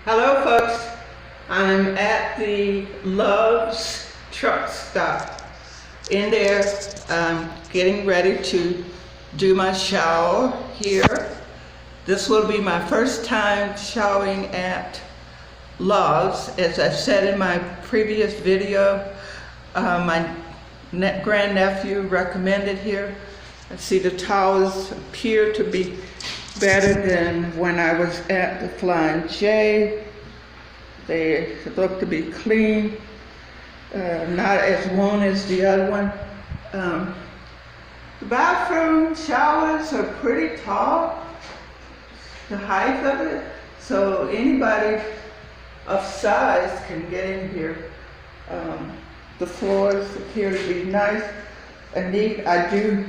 Hello folks, I'm at the Love's truck stop. In there, getting ready to do my shower here. This will be my first time showering at Love's. As I said in my previous video, my grandnephew recommended here. I see the towels appear to be better than when I was at the Flying J. They look to be clean, not as worn as the other one. The bathroom showers are pretty tall, the height of it, so anybody of size can get in here. The floors appear to be nice and neat. I do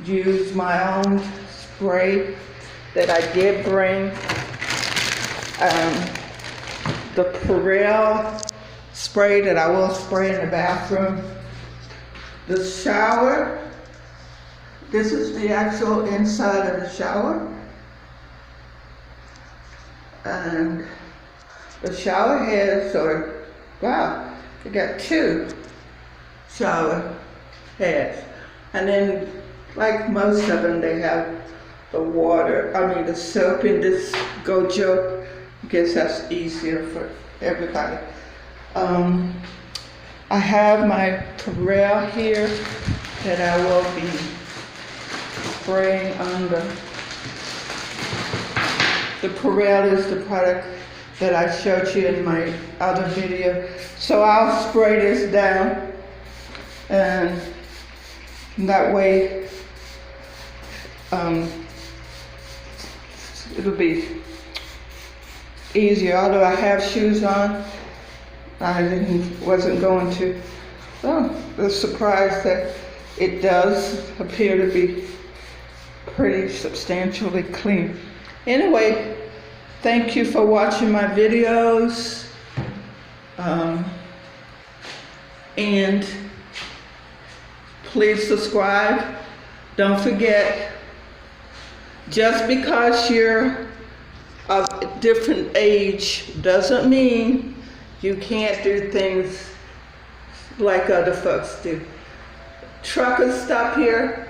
use my own spray that I did bring. The Perel spray that I will spray in the bathroom. The shower, this is the actual inside of the shower. And the shower heads are, wow, they got two shower heads. And then, like most of them, they have the soap in this Gojo. I guess that's easier for everybody. I have my Perel here that I will be spraying on the Perel is the product that I showed you in my other video. So I'll spray this down, and that way it'll be easier. Although I have shoes on, I wasn't going to. Oh, I was surprised that it does appear to be pretty substantially clean. Anyway, thank you for watching my videos. And please subscribe. Don't forget, just because you're of a different age doesn't mean you can't do things like other folks do. Truckers stop here,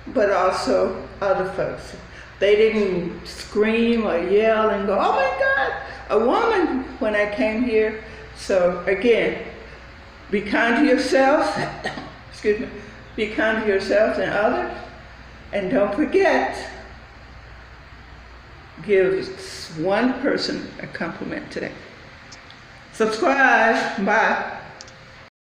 but also other folks. They didn't scream or yell and go, oh my God, a woman, when I came here. So again, be kind to yourself, excuse me, be kind to yourselves and others, and don't forget, give one person a compliment today. Subscribe. Bye.